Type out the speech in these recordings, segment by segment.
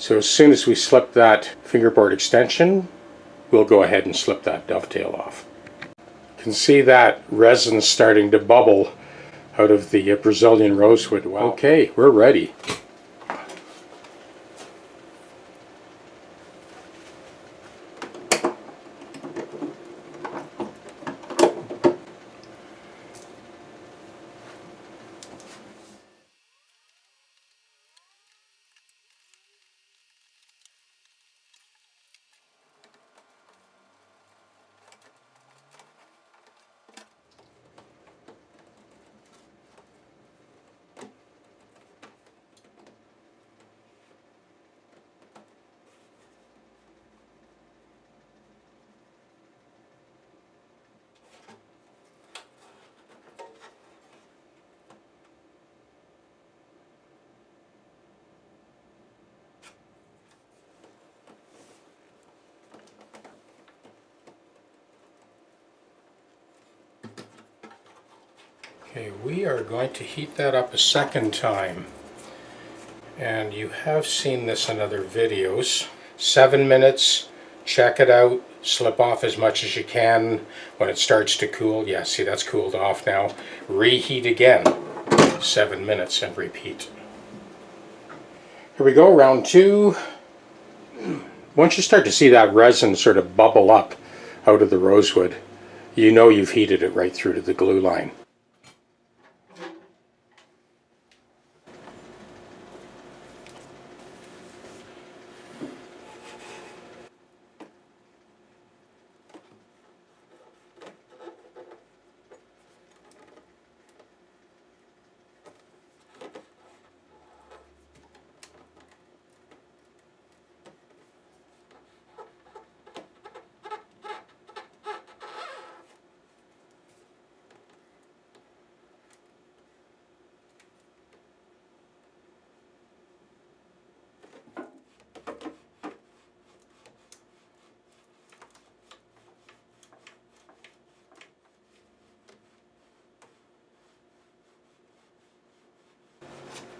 So as soon as we slip that fingerboard extension, we'll go ahead and slip that dovetail off. You can see that resin starting to bubble out of the Brazilian rosewood. Wow. Okay, we're ready. Okay, we are going to heat that up a second time. And you have seen this in other videos. 7 minutes, check it out, slip off as much as you can. When it starts to cool, yeah, see that's cooled off now. Reheat again, 7 minutes and repeat. Here we go, round 2. Once you start to see that resin sort of bubble up out of the rosewood, you know you've heated it right through to the glue line.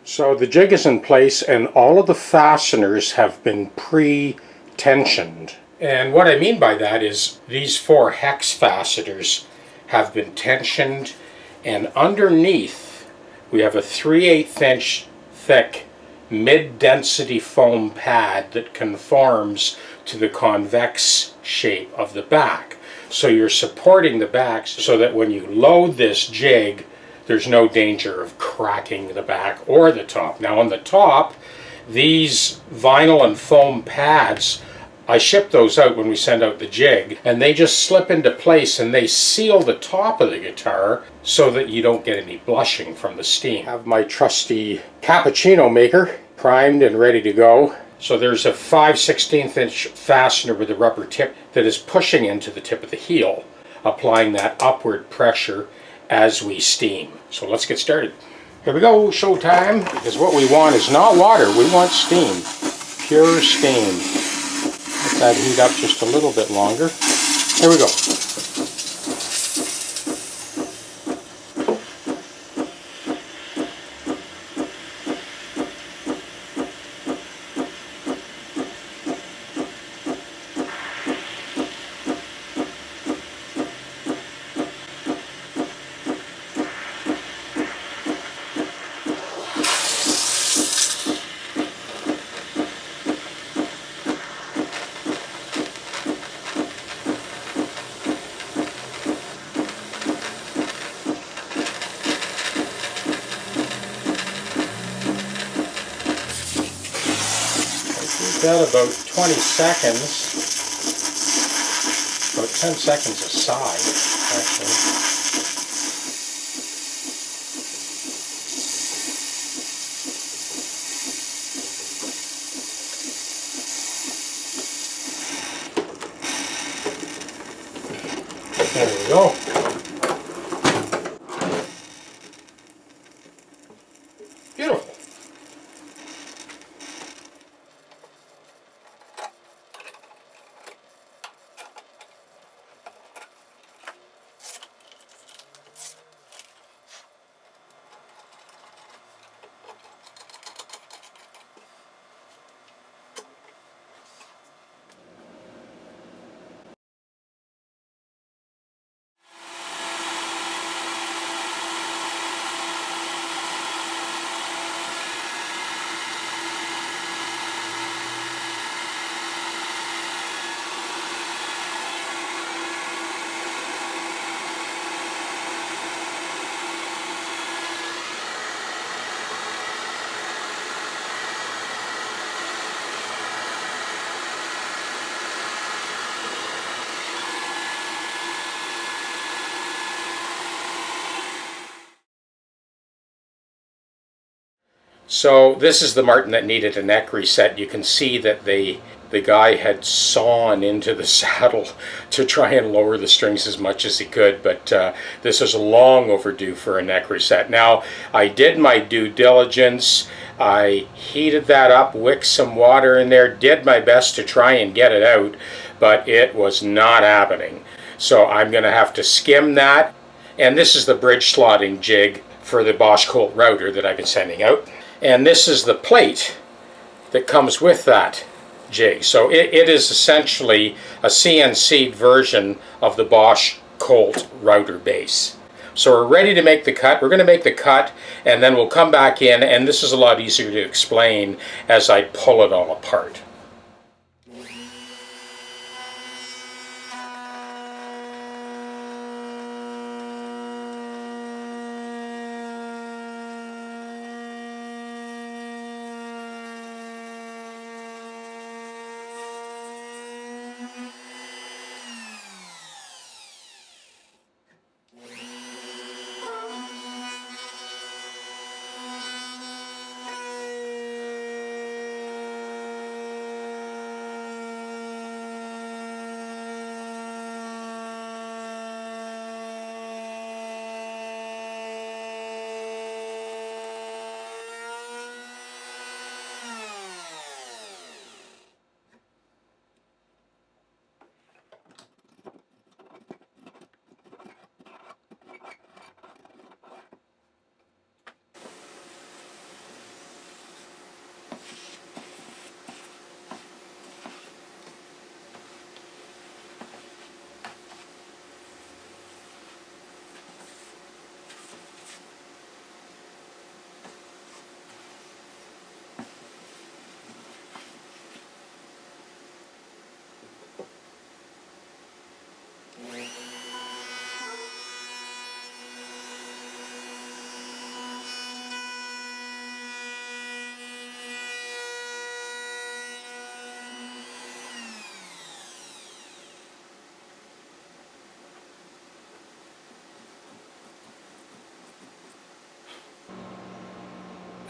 So the jig is in place and all of the fasteners have been pre-tensioned. And what I mean by that is these 4 hex fasteners have been tensioned, and underneath we have a 3/8 inch thick mid-density foam pad that conforms to the convex shape of the back. So you're supporting the back so that when you load this jig, there's no danger of cracking the back or the top. Now on the top, these vinyl and foam pads, I ship those out when we send out the jig, and they just slip into place and they seal the top of the guitar so that you don't get any blushing from the steam. I have my trusty cappuccino maker primed and ready to go. So there's a 5/16 inch fastener with a rubber tip that is pushing into the tip of the heel, applying that upward pressure as we steam. So let's get started. Here we go, showtime, because what we want is not water, we want steam. Pure steam. Let that heat up just a little bit longer. Here we go. That about 20 seconds, about 10 seconds aside, actually. There we go. Beautiful. So this is the martin that needed a neck reset. You can see that the guy had sawn into the saddle to try and lower the strings as much as he could, but this is long overdue for a neck reset. Now, I did my due diligence. I heated that up, wicked some water in there, did my best to try and get it out, but it was not happening. So I'm going to have to skim that. And this is the bridge slotting jig for the Bosch Colt router that I've been sending out. And this is the plate that comes with that jig. So it is essentially a CNC'd version of the Bosch Colt router base. So we're ready to make the cut. We're going to make the cut and then we'll come back in, and this is a lot easier to explain as I pull it all apart.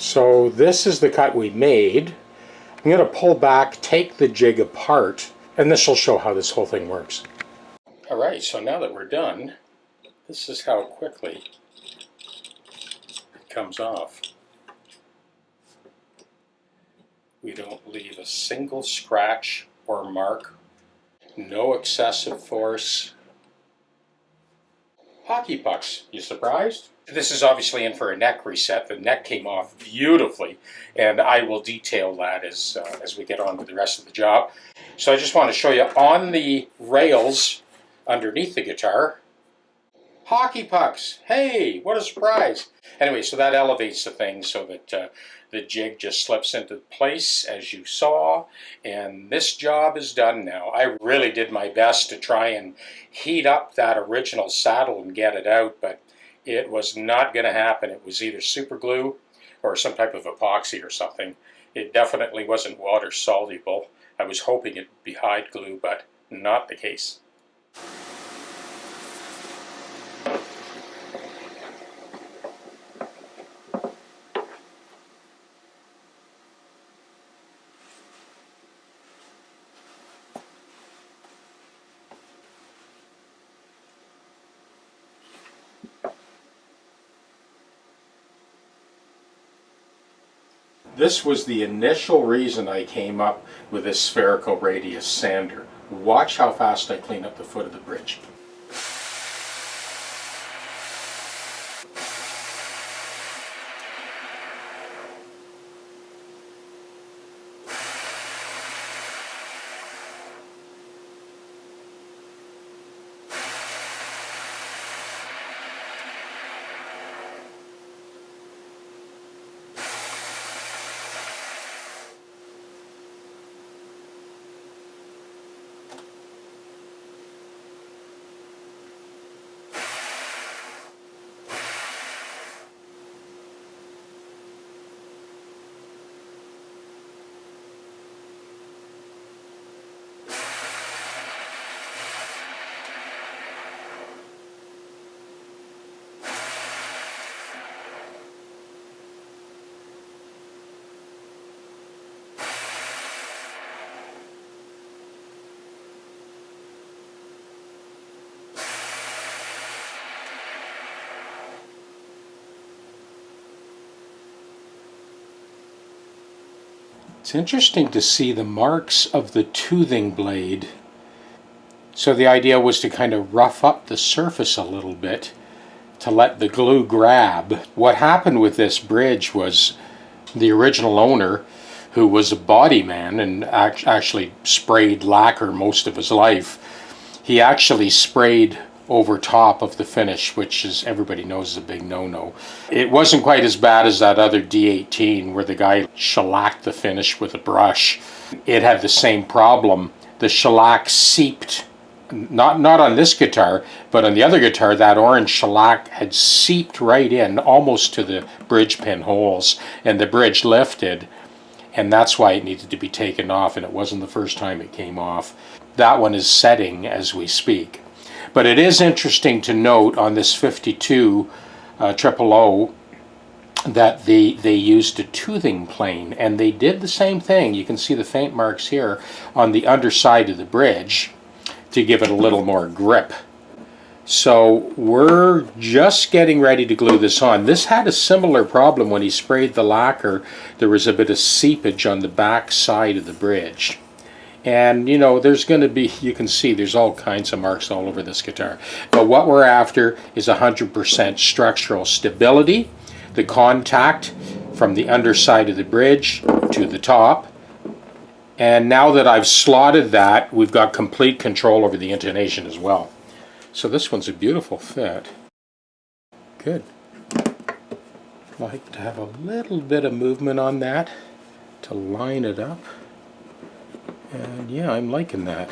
So this is the cut we made. I'm going to pull back, take the jig apart, and this will show how this whole thing works. All right, so now that we're done, this is how quickly it comes off. We don't leave a single scratch or mark, no excessive force. Hockey pucks, you surprised? This is obviously in for a neck reset. The neck came off beautifully, and I will detail that as we get on with the rest of the job. So I just want to show you on the rails underneath the guitar, hockey pucks. Hey, what a surprise. Anyway, so that elevates the thing so that the jig just slips into place as you saw, and this job is done now. I really did my best to try and heat up that original saddle and get it out, but it was not going to happen. It was either super glue or some type of epoxy or something. It definitely wasn't water soluble. I was hoping it'd be hide glue, but not the case. This was the initial reason I came up with this spherical radius sander. Watch how fast I clean up the foot of the bridge. It's interesting to see the marks of the toothing blade. So the idea was to kind of rough up the surface a little bit to let the glue grab. What happened with this bridge was the original owner, who was a body man and actually sprayed lacquer most of his life, he actually sprayed over top of the finish, which, as everybody knows, is a big no-no. It wasn't quite as bad as that other D-18 where the guy shellacked the finish with a brush. It had the same problem. The shellac seeped, not on this guitar, but on the other guitar, that orange shellac had seeped right in almost to the bridge pin holes, and the bridge lifted, and that's why it needed to be taken off, and it wasn't the first time it came off. That one is setting as we speak. But it is interesting to note on this 52 00 that they used a toothing plane, and they did the same thing. You can see the faint marks here on the underside of the bridge to give it a little more grip. So we're just getting ready to glue this on. This had a similar problem when he sprayed the lacquer. There was a bit of seepage on the back side of the bridge. And, you know, there's going to be, you can see there's all kinds of marks all over this guitar. But what we're after is 100% structural stability. The contact from the underside of the bridge to the top. And now that I've slotted that, we've got complete control over the intonation as well. So this one's a beautiful fit. Good. I like to have a little bit of movement on that to line it up. And yeah, I'm liking that.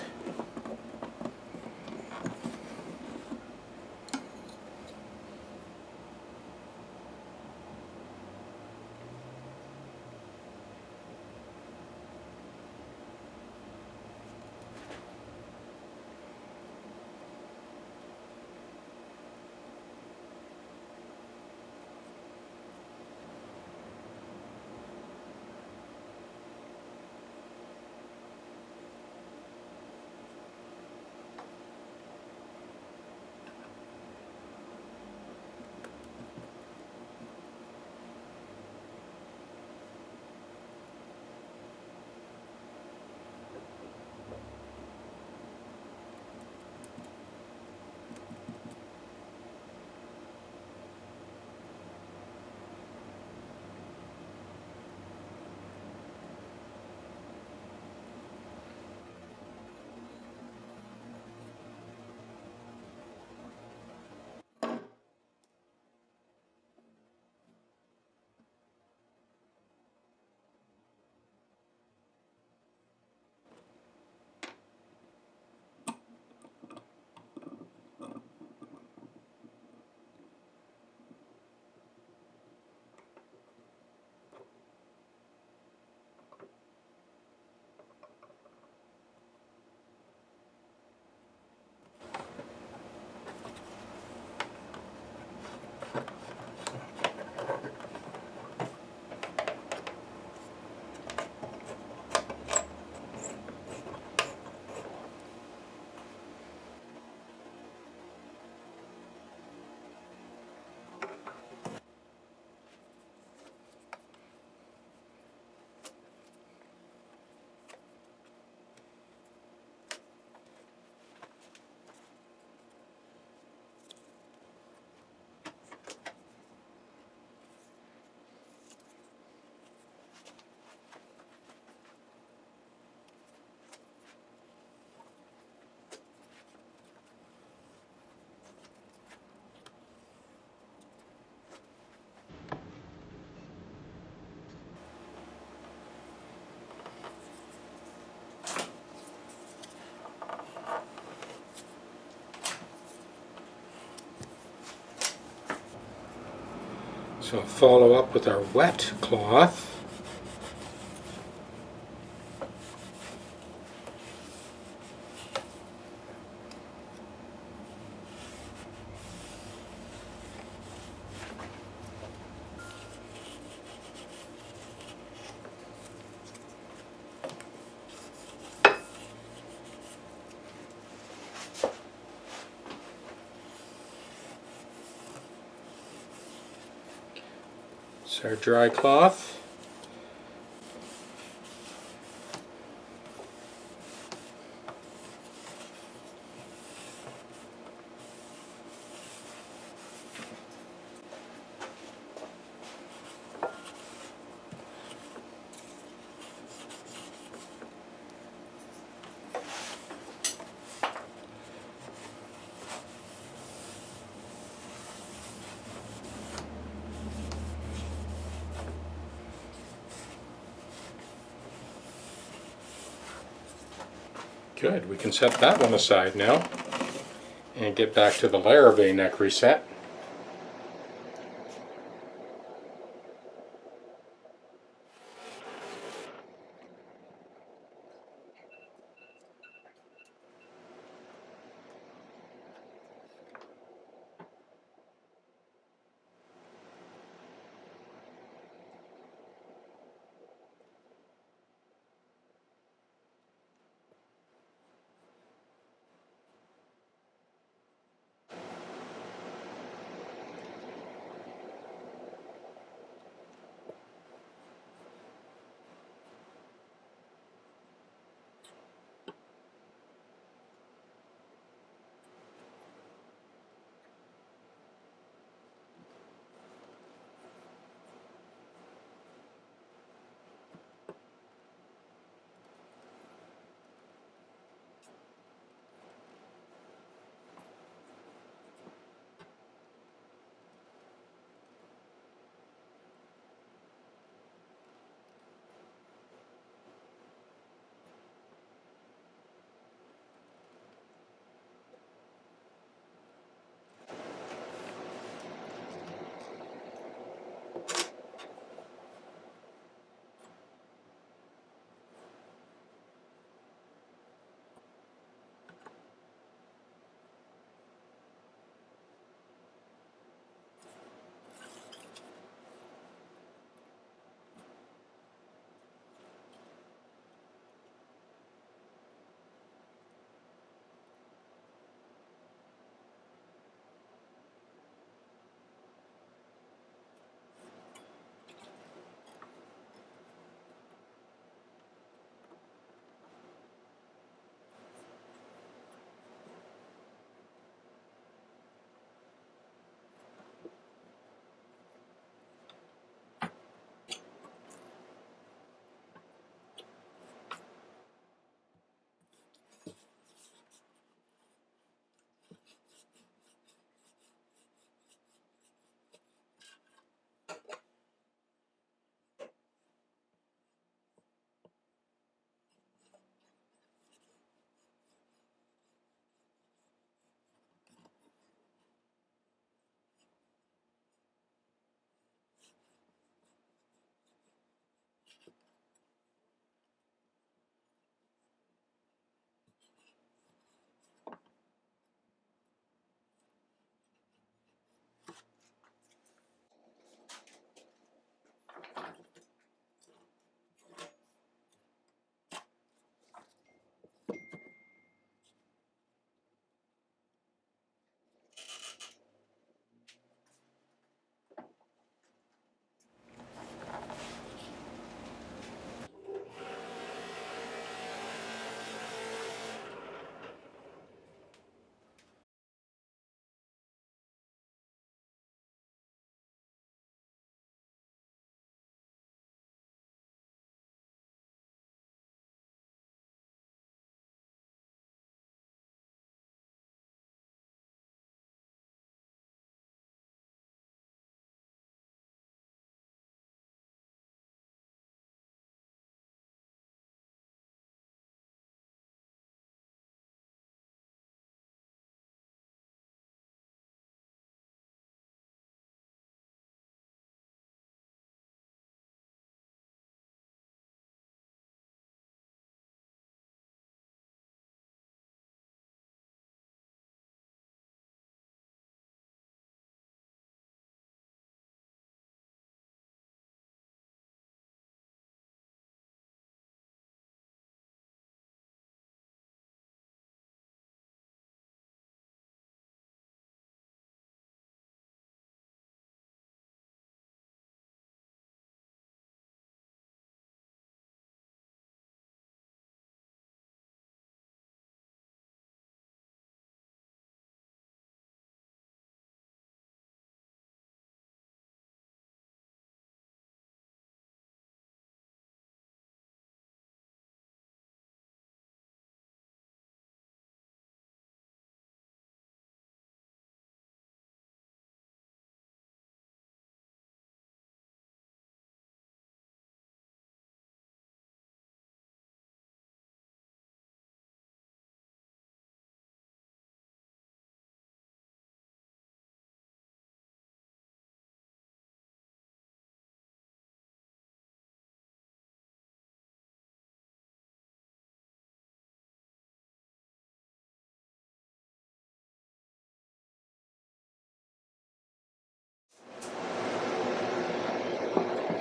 So follow up with our wet cloth. It's our dry cloth. Good, we can set that one aside now and get back to the Larrivee neck reset.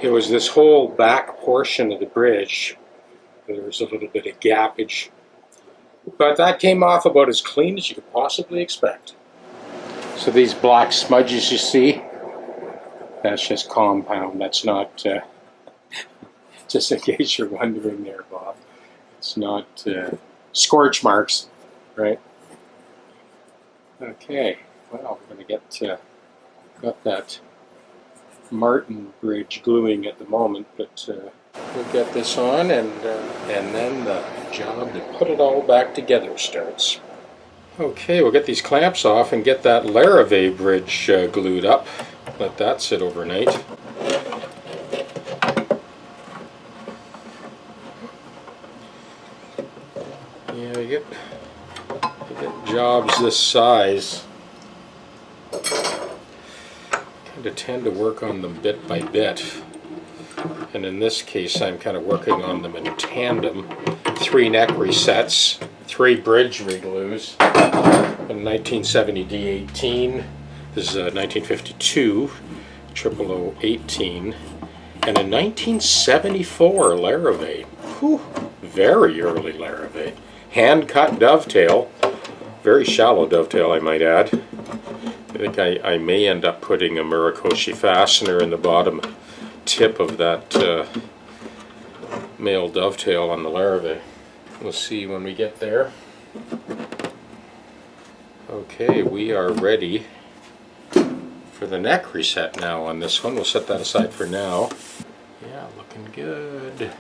It was this whole back portion of the bridge. There was a little bit of gappage, but that came off about as clean as you could possibly expect. So these black smudges you see, that's just compound. That's not, just in case you're wondering there, Bob, it's not scorch marks, right? Okay, well, we're going to get, got that Martin bridge gluing at the moment, but we'll get this on, and then the job to put it all back together starts. Okay, we'll get these clamps off and get that Larrivee bridge glued up. Let that sit overnight. Yeah, you get jobs this size, kind of tend to work on them bit by bit. And in this case, I'm kind of working on them in tandem. 3 neck resets, 3 bridge reglues. A 1970 D-18. This is a 1952 00018. And a 1974 Larrivee. Whew, very early Larrivee. Hand-cut dovetail. Very shallow dovetail, I might add. I think I may end up putting a Murakoshi fastener in the bottom tip of that male dovetail on the Larrivee. We'll see when we get there. Okay, we are ready for the neck reset now on this one. We'll set that aside for now. Yeah, looking good.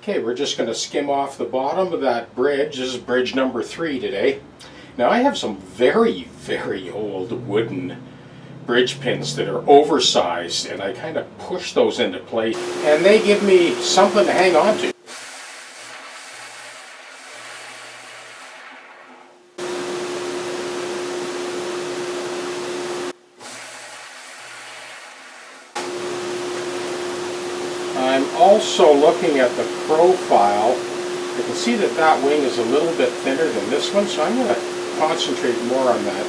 Okay, we're just going to skim off the bottom of that bridge. This is bridge number 3 today. Now I have some very, very old wooden bridge pins that are oversized, and I kind of push those into place, and they give me something to hang on to. I'm also looking at the profile. I can see that that wing is a little bit thinner than this one, so I'm going to concentrate more on that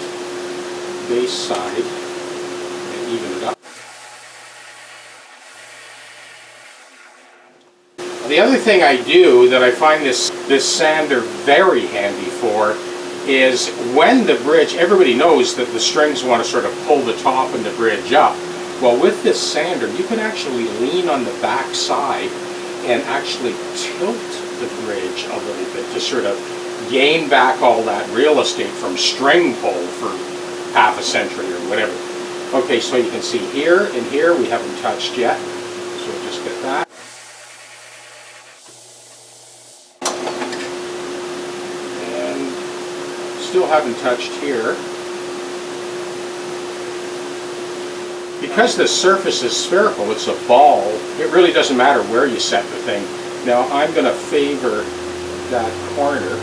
base side and even it up. The other thing I do that I find this sander very handy for is when the bridge, everybody knows that the strings want to sort of pull the top of the bridge up. Well, with this sander, you can actually lean on the back side and actually tilt the bridge a little bit to sort of gain back all that real estate from string pull for half a century or whatever. Okay, so you can see here and here we haven't touched yet, so we'll just get that. And still haven't touched here. because the surface is spherical, it's a ball, it really doesn't matter where you set the thing. Now I'm going to favor that corner.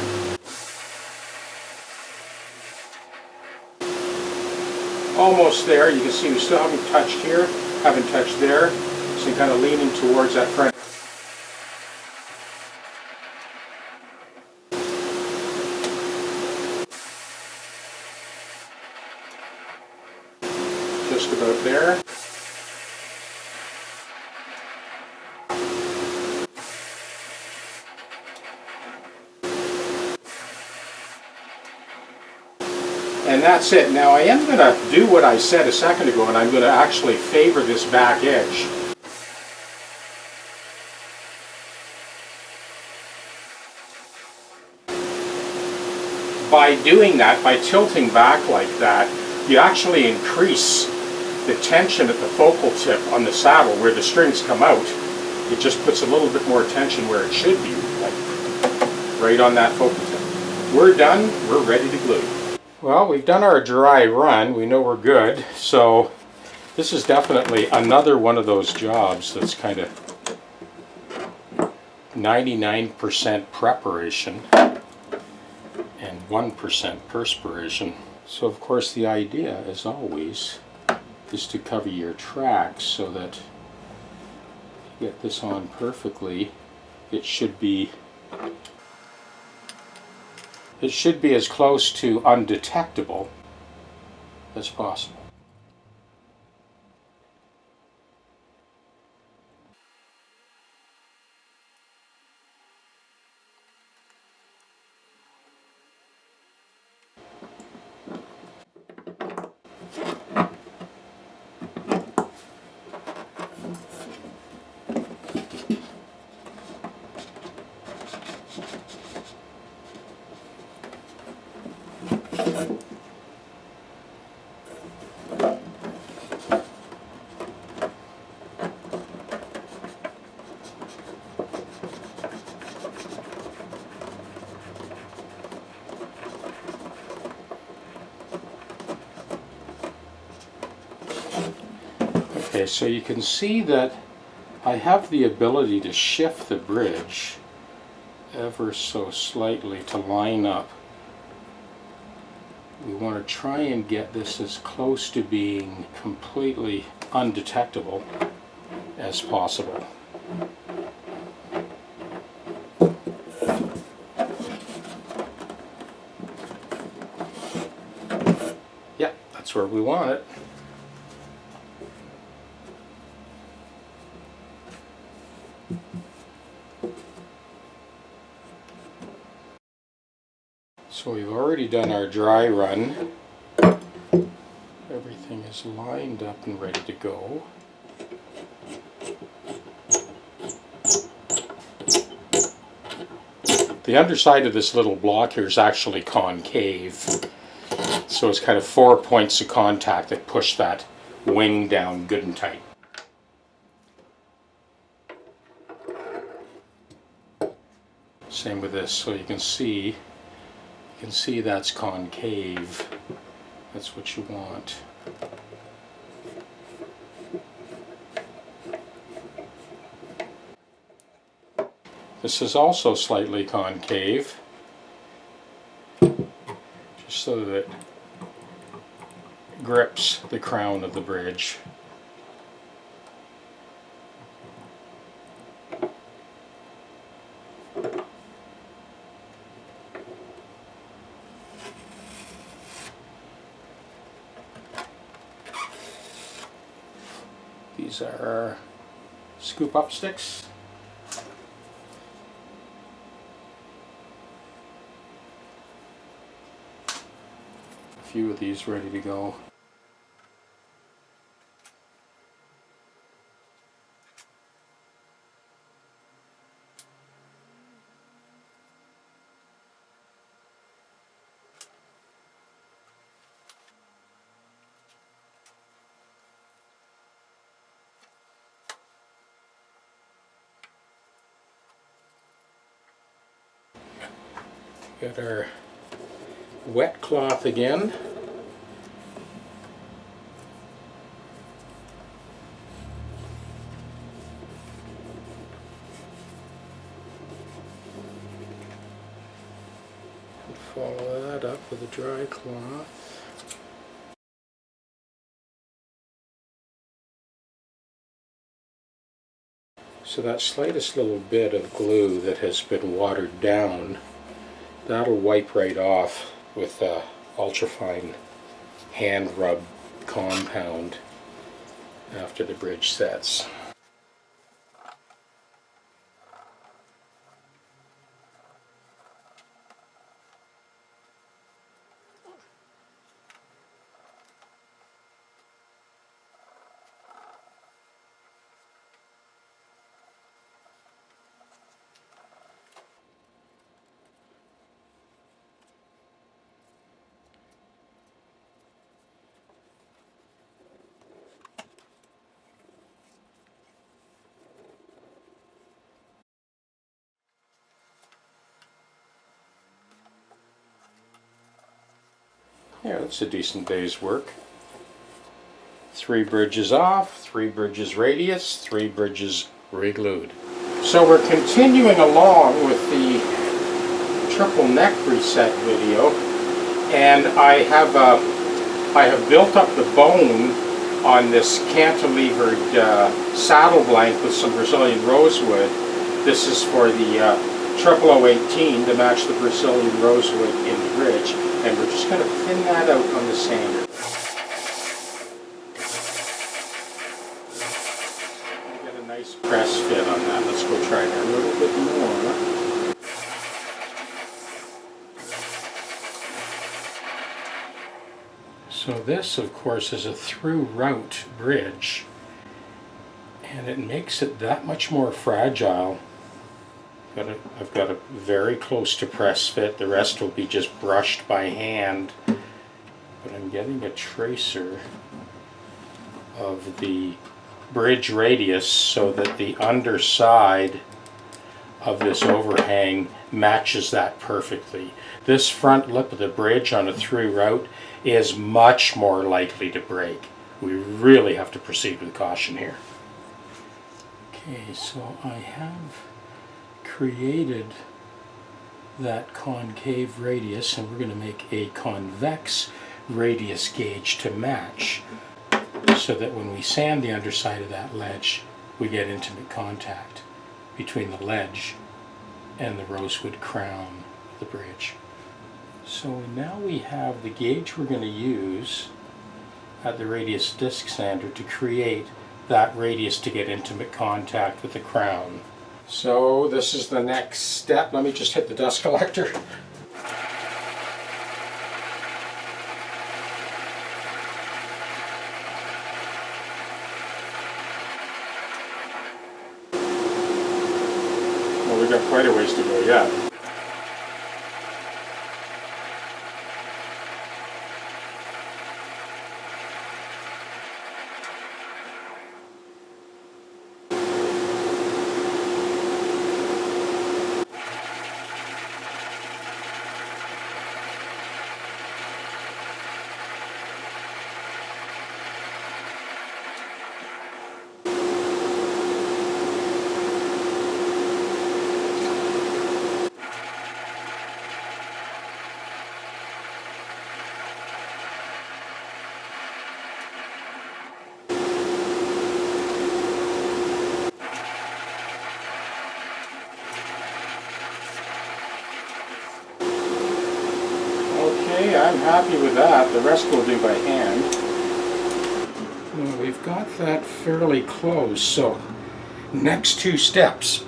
Almost there. You can see we still haven't touched here, haven't touched there, so kind of leaning towards that front. Just about there. And that's it. Now I am going to do what I said a second ago, and I'm going to actually favor this back edge. By doing that, by tilting back like that, you actually increase the tension at the focal tip on the saddle where the strings come out. It just puts a little bit more tension where it should be, like right on that focal tip. We're done. We're ready to glue. Well, we've done our dry run. We know we're good. So this is definitely another one of those jobs that's kind of 99% preparation and 1% perspiration. So of course the idea, as always, is to cover your tracks so that you get this on perfectly. It should be as close to undetectable as possible. Okay, so you can see that I have the ability to shift the bridge ever so slightly to line up. We want to try and get this as close to being completely undetectable as possible. Yeah, that's where we want it. So we've already done our dry run. Everything is lined up and ready to go. The underside of this little block here is actually concave. So it's kind of 4 points of contact that push that wing down good and tight. Same with this, so you can see that's concave. That's what you want. This is also slightly concave, just so that it grips the crown of the bridge. These are scoop up sticks. A few of these ready to go. Got our wet cloth again. follow that up with a dry cloth. So that slightest little bit of glue that has been watered down, that'll wipe right off with a ultrafine hand rub compound after the bridge sets. Yeah, that's a decent day's work. 3 bridges off, 3 bridges radius, 3 bridges re-glued. So we're continuing along with the triple neck reset video, and I have built up the bone on this cantilevered saddle blank with some Brazilian rosewood. This is for the 0018 to match the Brazilian rosewood in the bridge, and we're just going to thin that out on the sander. Get a nice press fit on that. Let's go try that a little bit more. So this, of course, is a through route bridge, and it makes it that much more fragile. I've got a very close to press fit. The rest will be just brushed by hand. But I'm getting a tracer of the bridge radius so that the underside of this overhang matches that perfectly. This front lip of the bridge on a through route is much more likely to break. We really have to proceed with caution here. Okay, so I have created that concave radius, and we're going to make a convex radius gauge to match, so that when we sand the underside of that ledge, we get intimate contact between the ledge and the rosewood crown of the bridge. So now we have the gauge we're going to use at the radius disc sander to create that radius to get intimate contact with the crown. So this is the next step. Let me just hit the dust collector. Well, we've got quite a ways to go yet. Okay, I'm happy with that. The rest we'll do by hand. Well, we've got that fairly close, so next 2 steps.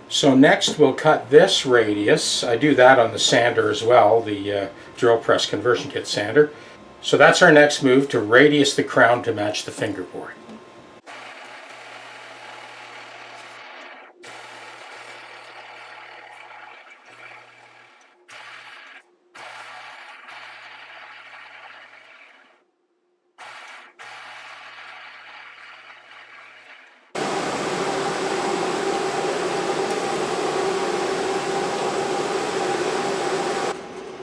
So next we'll cut this radius. I do that on the sander as well, the drill press conversion kit sander. So that's our next move, to radius the crown to match the fingerboard.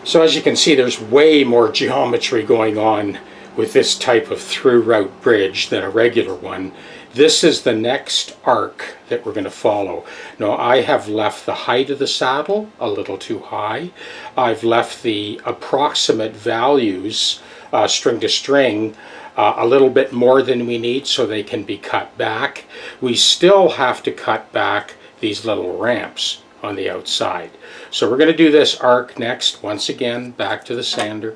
So as you can see, there's way more geometry going on with this type of through route bridge than a regular one, This is the next arc that we're going to follow. Now I have left the height of the saddle a little too high. I've left the approximate values, string to string, a little bit more than we need so they can be cut back. We still have to cut back these little ramps on the outside. So we're going to do this arc next. Once again, back to the sander.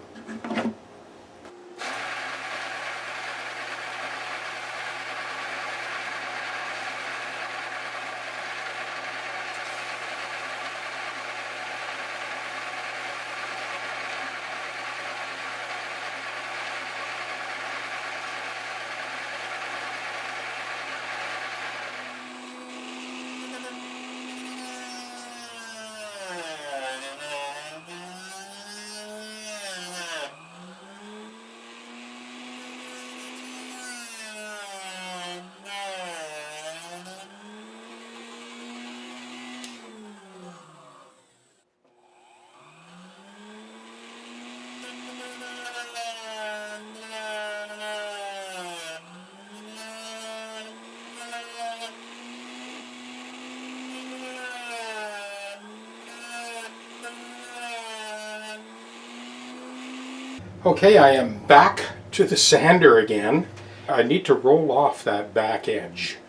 Okay, I am back to the sander again. I need to roll off that back edge.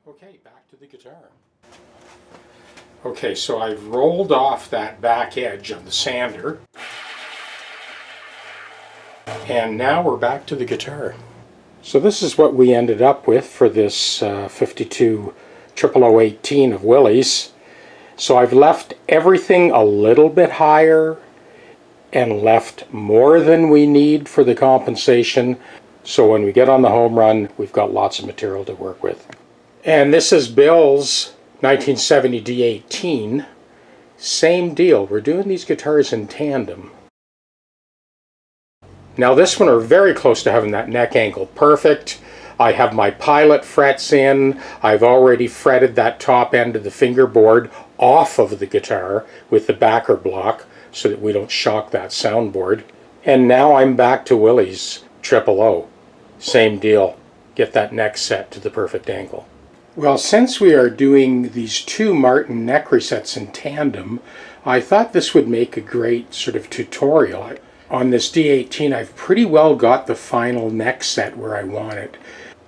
Okay, back to the guitar. Okay, so I've rolled off that back edge of the sander. And now we're back to the guitar. So this is what we ended up with for this 52 0018 of Willys. So I've left everything a little bit higher and left more than we need for the compensation. So when we get on the home run, we've got lots of material to work with. And this is Bill's 1970 D-18. Same deal. We're doing these guitars in tandem. Now this one are very close to having that neck angle perfect. I have my pilot frets in. I've already fretted that top end of the fingerboard off of the guitar with the backer block so that we don't shock that soundboard. And now I'm back to Willys 000. Same deal. Get that neck set to the perfect angle. Well, since we are doing these two Martin neck resets in tandem, I thought this would make a great sort of tutorial. On this D-18, I've pretty well got the final neck set where I want it.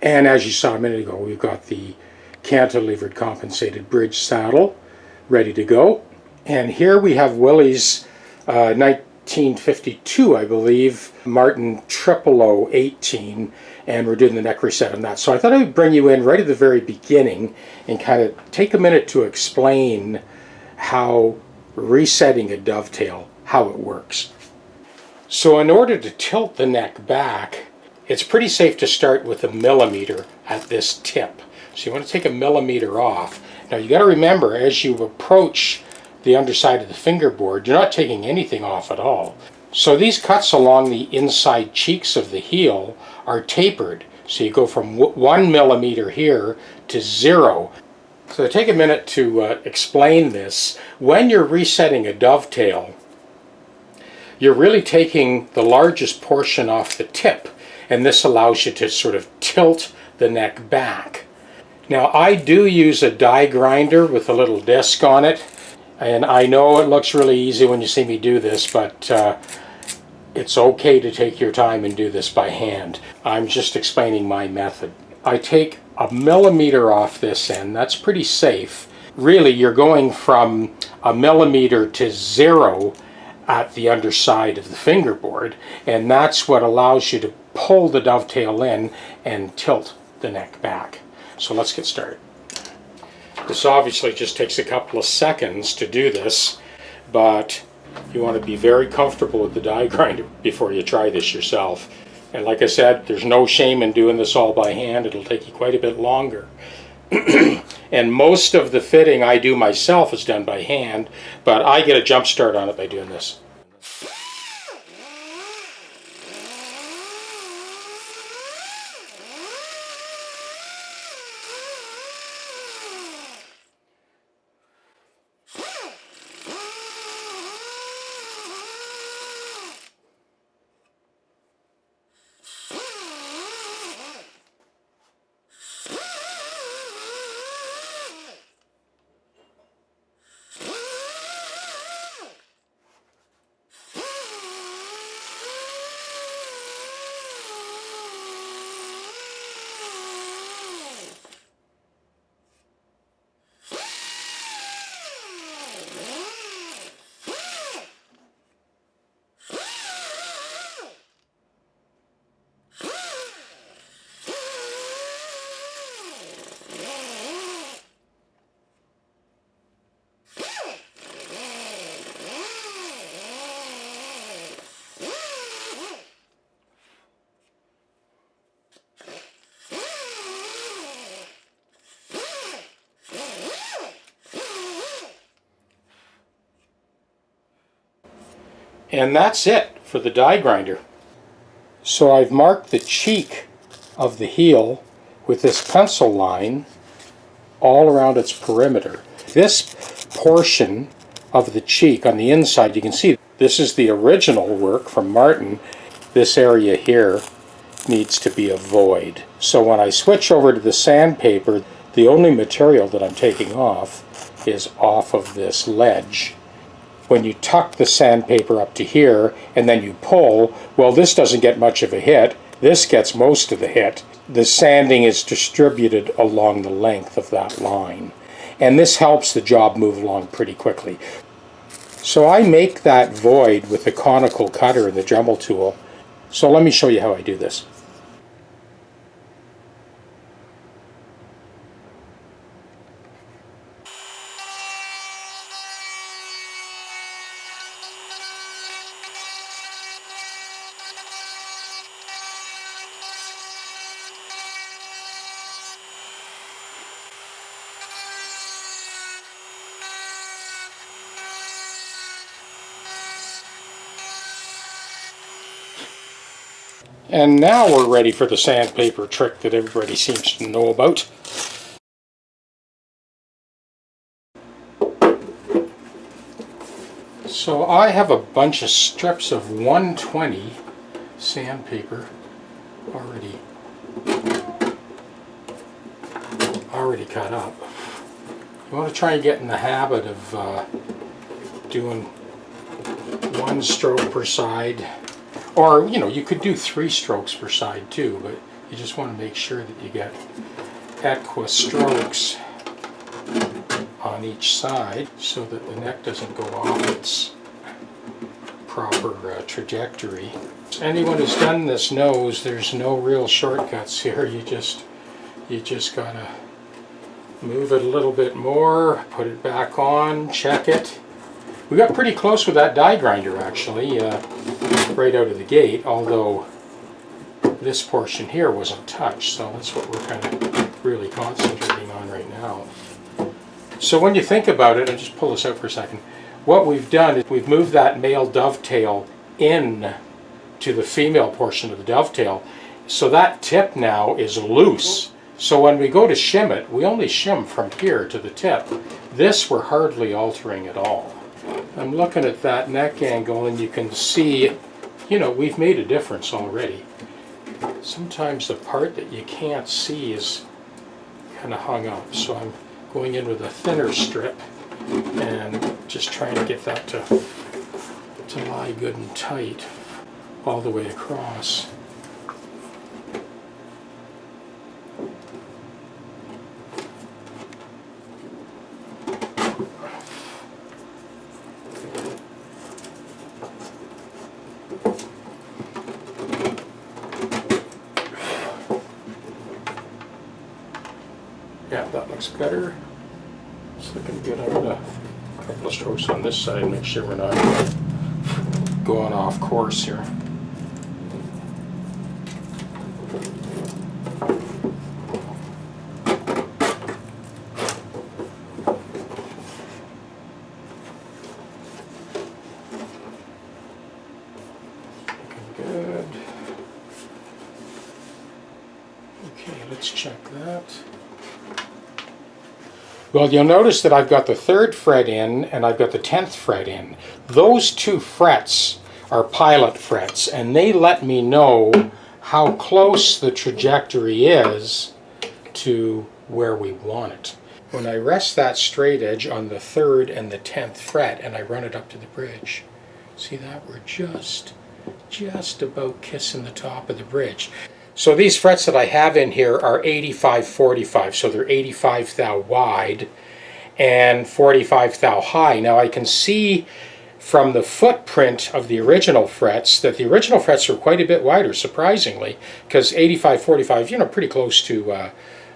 And as you saw a minute ago, we've got the cantilevered compensated bridge saddle ready to go. And here we have Willys 1952, I believe, Martin 0018, and we're doing the neck reset on that. So I thought I would bring you in right at the very beginning and kind of take a minute to explain how resetting a dovetail, how it works. So in order to tilt the neck back, it's pretty safe to start with 1 millimeter at this tip. So you want to take 1 millimeter off. Now you got to remember, as you approach the underside of the fingerboard, you're not taking anything off at all. So these cuts along the inside cheeks of the heel are tapered. So you go from 1 millimeter here to 0. So take a minute to explain this. When you're resetting a dovetail, you're really taking the largest portion off the tip, and this allows you to sort of tilt the neck back. Now I do use a die grinder with a little disc on it, and I know it looks really easy when you see me do this, but it's okay to take your time and do this by hand. I'm just explaining my method. I take 1 millimeter off this end. That's pretty safe. Really, you're going from 1 millimeter to 0 at the underside of the fingerboard, and that's what allows you to pull the dovetail in and tilt the neck back. So let's get started. This obviously just takes a couple of seconds to do this, but You want to be very comfortable with the die grinder before you try this yourself. And like I said, there's no shame in doing this all by hand. It'll take you quite a bit longer. And most of the fitting I do myself is done by hand, but I get a jump start on it by doing this. And that's it for the die grinder. So I've marked the cheek of the heel with this pencil line all around its perimeter. This portion of the cheek on the inside, you can see this is the original work from Martin. This area here needs to be a void. So when I switch over to the sandpaper, the only material that I'm taking off is off of this ledge. When you tuck the sandpaper up to here and then you pull, well, this doesn't get much of a hit. This gets most of the hit. The sanding is distributed along the length of that line. And this helps the job move along pretty quickly. So I make that void with the conical cutter and the Dremel tool. So let me show you how I do this. And now we're ready for the sandpaper trick that everybody seems to know about. So I have a bunch of strips of 120 sandpaper already cut up. You want to try and get in the habit of doing one stroke per side. Or, you know, you could do 3 strokes per side too, but you just want to make sure that you get equi-strokes on each side so that the neck doesn't go off its proper trajectory. Anyone who's done this knows there's no real shortcuts here. You just gotta move it a little bit more, put it back on, check it. We got pretty close with that die grinder actually, right out of the gate, although this portion here wasn't touched, so that's what we're kind of really concentrating on right now. So when you think about it, I'll just pull this out for a second, what we've done is we've moved that male dovetail in to the female portion of the dovetail, so that tip now is loose. So when we go to shim it, we only shim from here to the tip. This we're hardly altering at all. I'm looking at that neck angle and you can see, you know, we've made a difference already. Sometimes the part that you can't see is kind of hung up, so I'm going in with a thinner strip and just trying to get that to lie good and tight all the way across. Yeah, that looks better. It's looking good. I'm going to couple of strokes on this side, make sure we're not going off course here. Good. Okay, let's check that. Well, you'll notice that I've got the 3rd fret in and I've got the 10th fret in. Those 2 frets are pilot frets, and they let me know how close the trajectory is to where we want it. When I rest that straight edge on the 3rd and the 10th fret and I run it up to the bridge, see that? We're just about kissing the top of the bridge. So these frets that I have in here are 85-45, so they're 85 thou wide and 45 thou high. Now I can see from the footprint of the original frets that the original frets were quite a bit wider, surprisingly, because 85-45, you know, pretty close to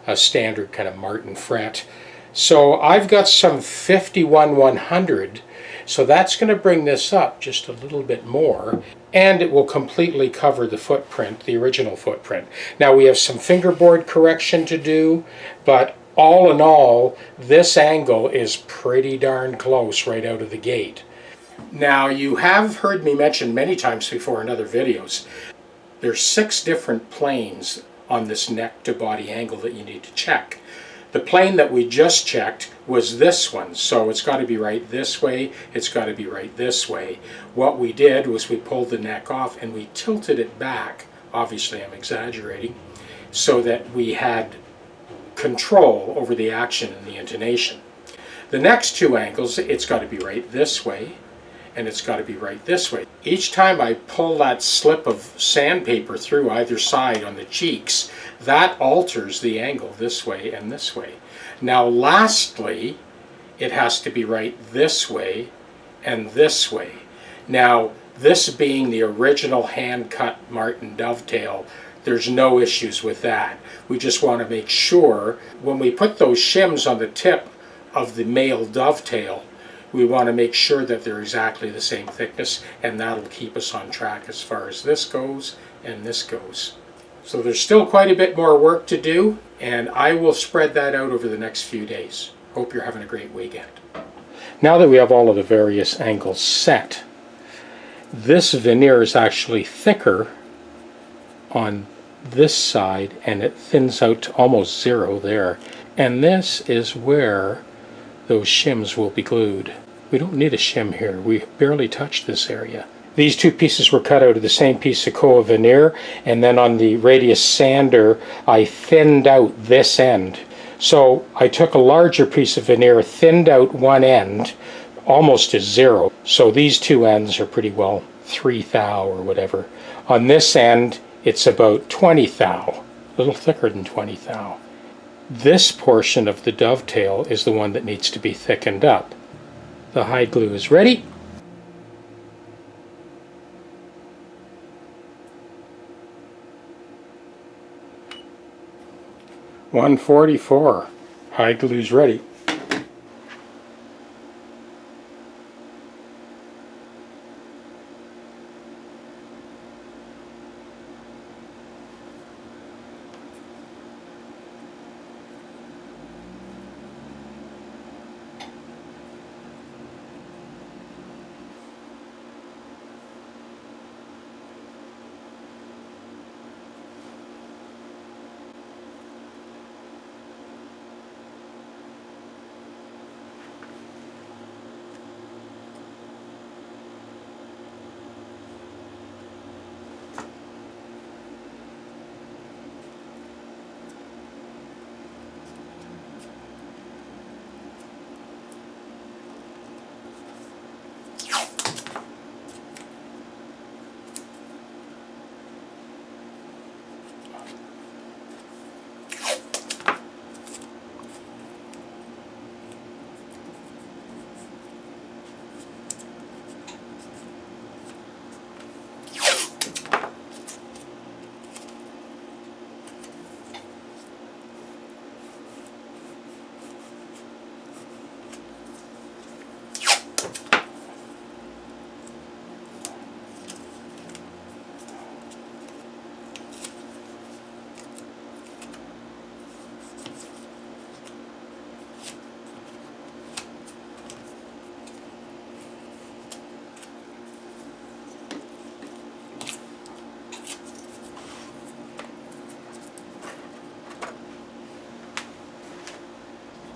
a standard kind of Martin fret. So I've got some 51-100, so that's going to bring this up just a little bit more, and it will completely cover the footprint, the original footprint. Now we have some fingerboard correction to do, but all in all, this angle is pretty darn close right out of the gate. Now you have heard me mention many times before in other videos, there's 6 different planes on this neck to body angle that you need to check. The plane that we just checked was this one, so it's got to be right this way, it's got to be right this way. What we did was we pulled the neck off and we tilted it back, obviously I'm exaggerating, so that we had control over the action and the intonation. The next 2 angles, it's got to be right this way, and it's got to be right this way. Each time I pull that slip of sandpaper through either side on the cheeks, that alters the angle this way and this way. Now lastly, it has to be right this way and this way. Now this being the original hand-cut Martin dovetail, there's no issues with that. We just want to make sure when we put those shims on the tip of the male dovetail, we want to make sure that they're exactly the same thickness, and that'll keep us on track as far as this goes and this goes. So there's still quite a bit more work to do, and I will spread that out over the next few days. Hope you're having a great weekend. Now that we have all of the various angles set, this veneer is actually thicker on this side, and it thins out to almost 0 there. And this is where those shims will be glued. We don't need a shim here. We barely touched this area. These 2 pieces were cut out of the same piece of Koa veneer, and then on the radius sander I thinned out this end. So I took a larger piece of veneer, thinned out one end almost to 0. So these 2 ends are pretty well 3 thou or whatever. On this end it's about 20 thou, a little thicker than 20 thou. This portion of the dovetail is the one that needs to be thickened up. The hide glue is ready. $144. Hide glue's ready.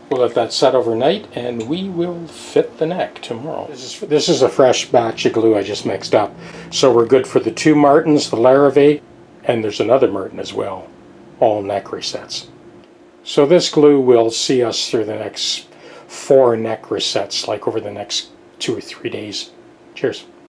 We'll let that set overnight, and we will fit the neck tomorrow. This is a fresh batch of glue I just mixed up. So we're good for the 2 Martins, the Larrivee, and there's another Martin as well. All neck resets. So this glue will see us through the next 4 neck resets, like over the next 2 or 3 days. Cheers.